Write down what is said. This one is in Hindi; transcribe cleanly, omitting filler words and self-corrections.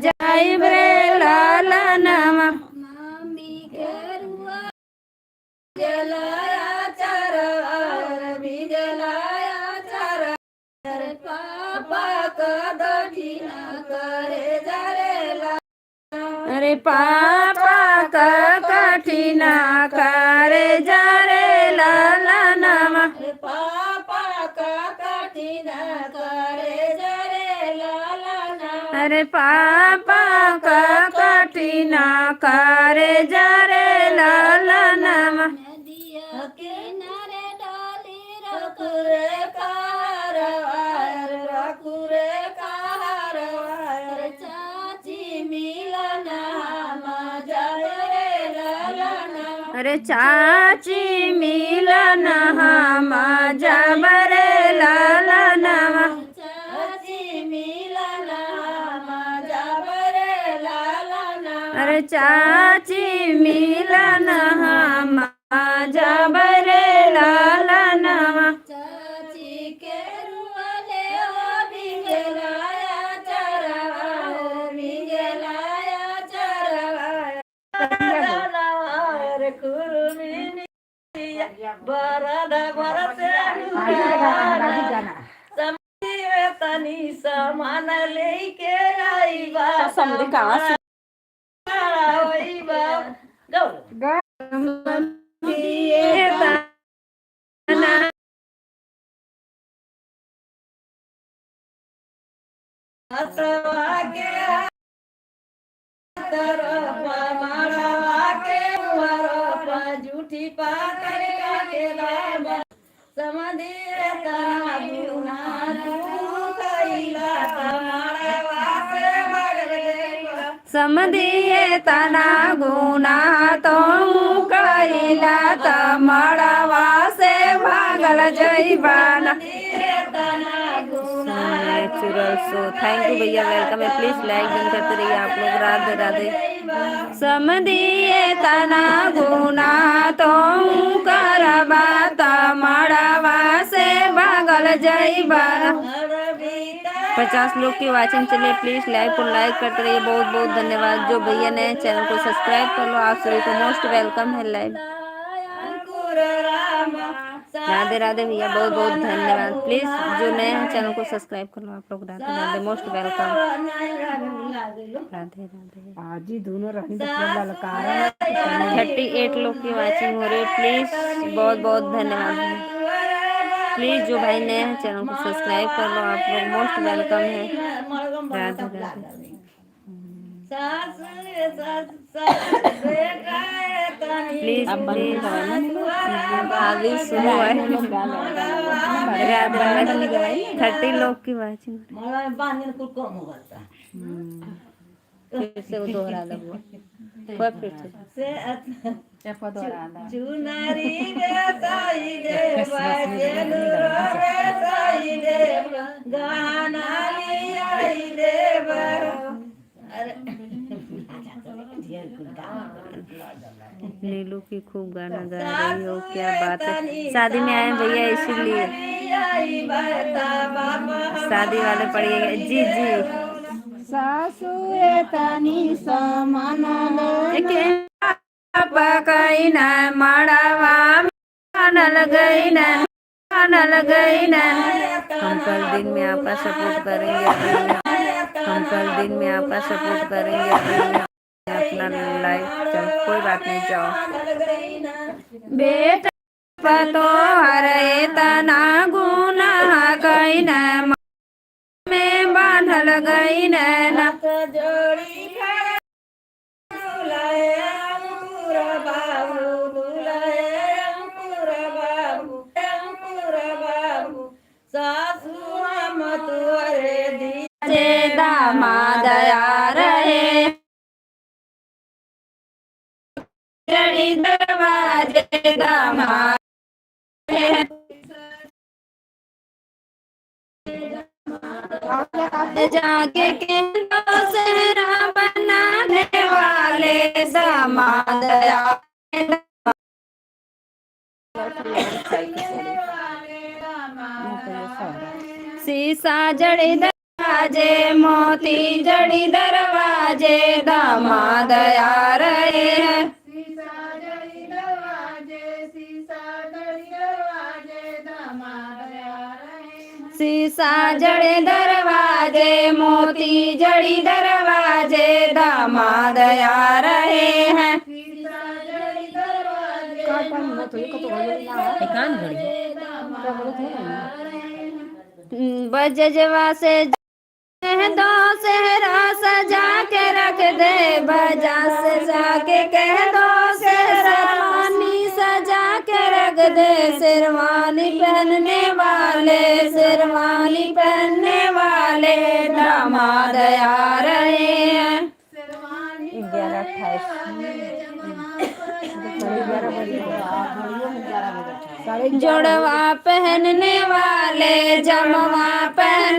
जाइब रे लालनमा अरे पापा का कठिना करे जा रे लालनमा पापा का कठिना करे जा रे लालनमा अरे पापा का कठिना करे जा रे लालनमा किनारे डाली रखुरे कारवार रखुरे कारवार चाची मिलना मजा रे लालना अरे चाची मिलना मजा बरे लालना चाची मिलना मजा बरे लालना अरे चाची मिलना मजा बरे लालना चाची के रुआले हो बिगलाया चरवा हो बिगलाया चरवा रे कुलमिनी बरद बरसे तनी सामान लेके आई बा समझ कहां से आई बा गो झूठी पाकर समझिए तना गुना तो कैला तमड़वा से भागल जईबाना नेचुरल सो थैंक यू भैया वेलकम है प्लीज लाइक दिन करते रहिए आप लोग राधे राधे समझिए तना गुना तो करबा तमड़वा से भागल जईबाना 50 लोग की वाचिंग चलिए प्लीज लाइक और लाइक करते रहिए बहुत बहुत धन्यवाद जो भैया ने चैनल को सब्सक्राइब कर लो आप सभी को मोस्ट वेलकम है लाइव राधे राधे भैया बहुत बहुत धन्यवाद प्लीज जो नए हैं चैनल को सब्सक्राइब कर लो आप लोग राधे राधे मोस्ट वेलकम राधे राधे आज ही दोनों 38 लोग की वाचिंग हो रही है प्लीज बहुत बहुत धन्यवाद प्लीज जो भाई नए हैं चैनल को सब्सक्राइब कर लो आप लोग मोस्ट वेलकम है राधे राधे प्लीज प्लीज आगे शुरू है 30 लोग की वाचिंग फिर से वो दोहरा लगा फिर से चुनारी बेसाई दे गाना आई दे नीलू की खूब गाना गा रही हो क्या बात है शादी में आए भैया इसीलिए शादी वाले पढ़िएगा जी जी सासू तनी समान पकई न मड़वा नल गई न हम कल दिन में आपका सपोर्ट करेंगे हम कल दिन में आपका सपोर्ट करेंगे अपना लाइफ चल कोई बात नहीं जाओ बेटा पतो हरे तना गुना कई न में बांधल गई न जोड़ी दामादया रहे दरवाजे दामाद जाके सेहरा बनाने वाले दामादया शीशा जड़ी दरवाजे मोती जड़ी दरवाजे दामाद आ रहे हैं शीशा जड़ी दरवाजे शीशा जड़ी दरवाजे दामाद आ रहे हैं शीशा जड़े दरवाजे मोती जड़ी दरवाजे दामाद आ रहे हैं शीशा जड़ी दरवाजे एकांत घड़ी बजजवा से कह दो सेहरा सजा के रख दे बजा से जाके कह दो शेरवानी सजा के रख दे शेरवानी पहनने वाले दामाद आ रहे हैं शेरवानी 11:28 जोड़वा पहनने वाले जमवा पहन